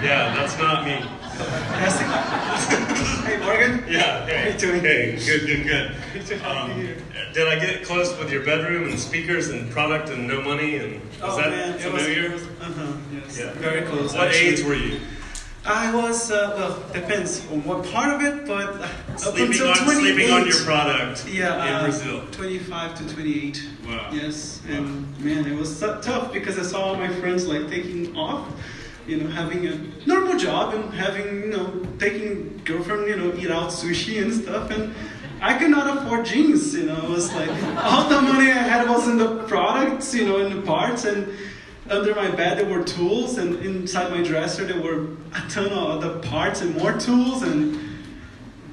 Yeah, that's not me. Hey, Morgan. Yeah, hey. How you doing? Hey, good. Good to have you here. Did I get close with your bedroom and speakers and product and no money? And was that Man, familiar? Yes, Yeah. very close. What actually. age were you? I was, well, depends on what part of it, but up Sleeping until on, 28. sleeping on your product Yeah, in Brazil. 25 to 28. Wow. Yes, and man, it was so tough because I saw all my friends like taking off, having a normal job and having, taking girlfriend, eat out sushi and stuff, and I could not afford jeans, It was like all the money I had was in the products, in the parts, and under my bed there were tools, and inside my dresser there were a ton of other parts and more tools, and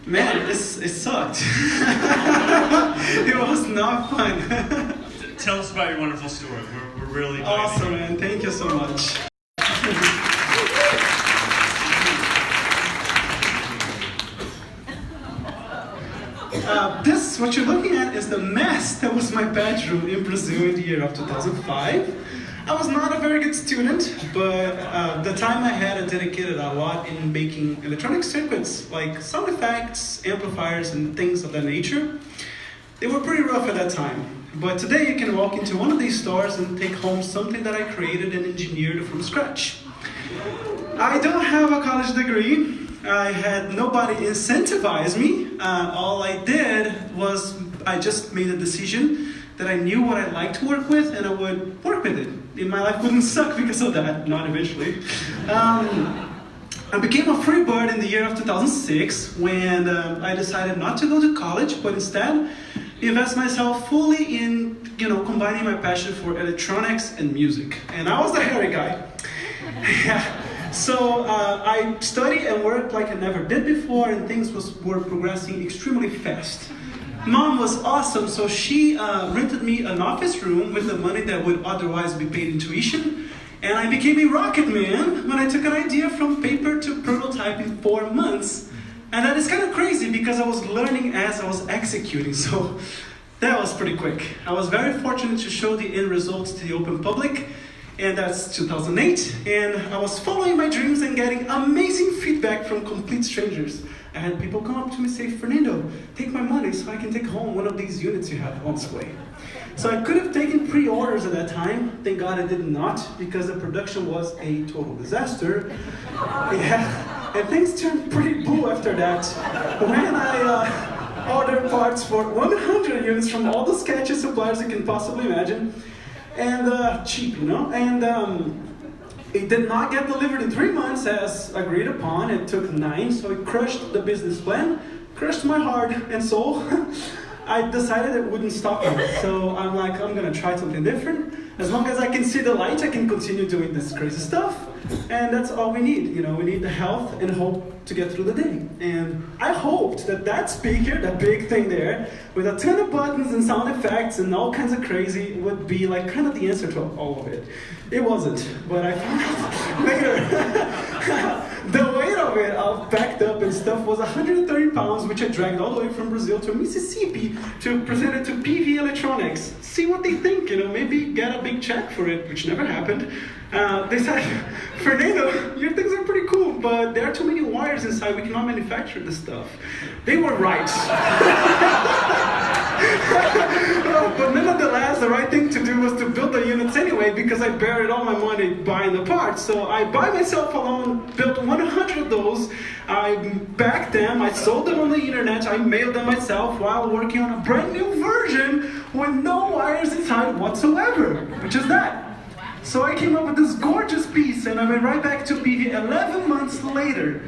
man, it sucked. It was not fun. Tell us about your wonderful story. We're really glad. Awesome, man. Thank you so much. This, what you're looking at, is the mess that was my bedroom in Brazil in the year of 2005. I was not a very good student, but the time I had, I dedicated a lot in making electronic circuits, like sound effects, amplifiers, and things of that nature. They were pretty rough at that time. But today you can walk into one of these stores and take home something that I created and engineered from scratch. I don't have a college degree. I had nobody incentivize me. All I did was I just made a decision that I knew what I liked to work with and I would work with it. My life wouldn't suck because of that, not eventually. I became a free bird in the year of 2006 when I decided not to go to college, but instead invest myself fully in combining my passion for electronics and music. And I was the hairy guy. Yeah. So I studied and worked like I never did before, and things were progressing extremely fast. Mom was awesome, so she rented me an office room with the money that would otherwise be paid in tuition, and I became a rocket man when I took an idea from paper to prototype in 4 months. And that is kind of crazy because I was learning as I was executing, so that was pretty quick. I was very fortunate to show the end results to the open public, and that's 2008, and I was following my dreams and getting amazing feedback from complete strangers. I had people come up to me and say, Fernando, take my money so I can take home one of these units you have on its way. So I could have taken pre-orders at that time. Thank God I did not, because the production was a total disaster. Yeah, and things turned pretty blue after that. When I ordered parts for 100 units from all the sketchy suppliers you can possibly imagine, and cheap, and it did not get delivered in 3 months as agreed upon. It took 9, so it crushed the business plan, crushed my heart and soul. I decided it wouldn't stop me. So I'm like, I'm gonna try something different. As long as I can see the light, I can continue doing this crazy stuff. And that's all we need. We need the health and hope to get through the day. And I hoped that speaker, that big thing there, with a ton of buttons and sound effects and all kinds of crazy, would be like kind of the answer to all of it. It wasn't, but I found out later. The weight of it, all packed up and stuff, was 130 pounds, which I dragged all the way from Brazil to Mississippi to present it to PV Electronics. See what they think, maybe get a big check for it, which never happened. They said, Fernando, your things are pretty cool, but there are too many wires inside, we cannot manufacture this stuff. They were right. But nonetheless, the right thing to do was to build the units anyway, because I buried all my money buying the parts. So I, by myself alone, built 100 of those. I backed them, I sold them on the internet, I mailed them myself while working on a brand new version with no wires inside whatsoever, which is that. So I came up with this gorgeous piece, and I went right back to PV 11 months later.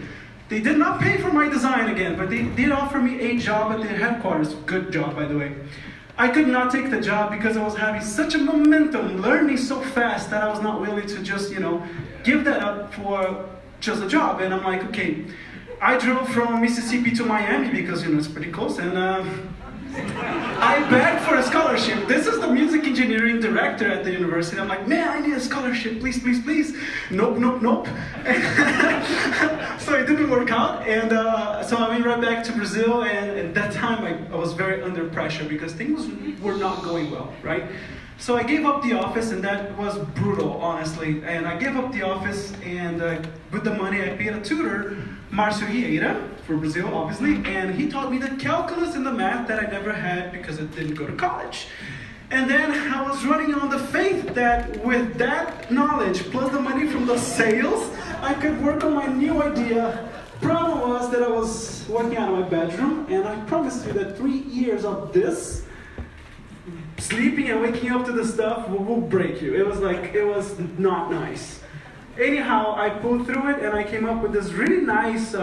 They did not pay for my design again, but they did offer me a job at their headquarters. Good job, by the way. I could not take the job because I was having such a momentum, learning so fast, that I was not willing to just, give that up for just a job. And I'm like, okay. I drove from Mississippi to Miami because, it's pretty close, and I begged for a scholarship. This is the music engineering director at the university. I'm like, man, I need a scholarship, please, please, please. Nope. So it didn't work out, and so I went right back to Brazil, and at that time I was very under pressure because things were not going well, right? So I gave up the office, and that was brutal, honestly. And I gave up the office, and with the money I paid a tutor, Marcio Vieira, for Brazil, obviously, and he taught me the calculus and the math that I never had because I didn't go to college. And then I was running on the faith that with that knowledge, plus the money from the sales, I could work on my new idea. Problem was that I was working out of my bedroom, and I promised you that 3 years of this, sleeping and waking up to the stuff, will break you. It was not nice. Anyhow, I pulled through it, and I came up with this really nice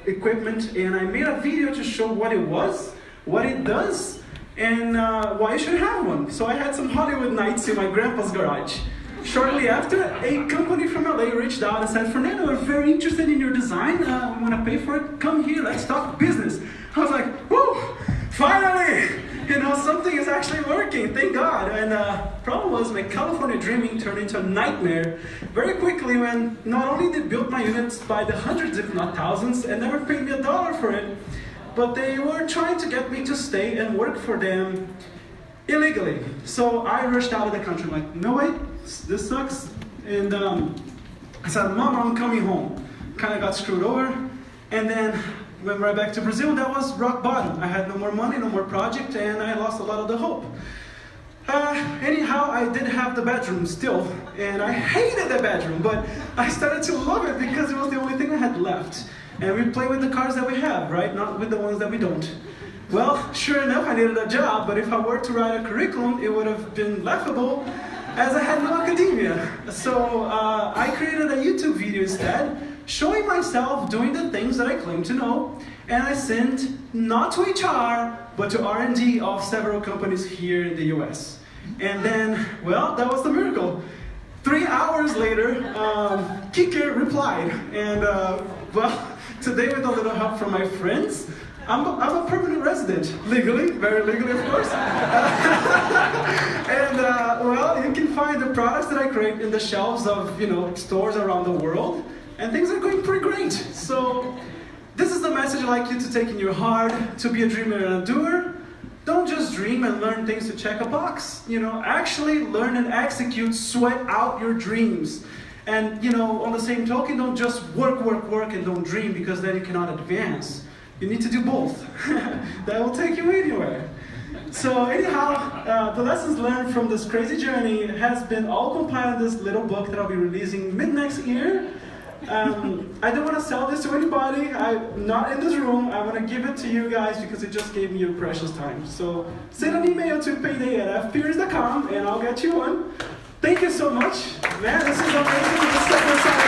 equipment, and I made a video to show what it was, what it does, and why you should have one. So I had some Hollywood nights in my grandpa's garage. Shortly after, a company from LA reached out and said, Fernando, we're very interested in your design. We want to pay for it. Come here, let's talk business. I was like, whoo, finally! Something is actually working, thank God. And problem was my California dreaming turned into a nightmare very quickly when not only they built my units by the hundreds, if not thousands, and never paid me $1 for it, but they were trying to get me to stay and work for them illegally. So I rushed out of the country, like, no wait, this sucks. And I said, Mom, I'm coming home. Kind of got screwed over. And then went right back to Brazil. That was rock bottom. I had no more money, no more project, and I lost a lot of the hope. Anyhow, I did have the bedroom still, and I hated the bedroom, but I started to love it because it was the only thing I had left. And we play with the cards that we have, right? Not with the ones that we don't. Well, sure enough, I needed a job, but if I were to write a curriculum, it would have been laughable, as I had no academia. So I created a YouTube video instead, showing myself doing the things that I claim to know, and I sent not to HR, but to R&D of several companies here in the US. And then, well, that was the miracle. 3 hours later, Kike replied, and well, today with a little help from my friends, I'm a permanent resident, legally, very legally of course. And well, you can find the products that I create in the shelves of stores around the world, and things are going pretty great. So this is the message I'd like you to take in your heart, to be a dreamer and a doer. Don't just dream and learn things to check a box. Actually learn and execute, sweat out your dreams. And on the same token, don't just work and don't dream, because then you cannot advance. You need to do both. That will take you anywhere. So anyhow, the lessons learned from this crazy journey has been all compiled in this little book that I'll be releasing mid-next year. I don't want to sell this to anybody. I'm not in this room. I want to give it to you guys because it just gave me your precious time. So send an email to payday@fpeers.com and I'll get you one. Thank you so much. Man, this is amazing.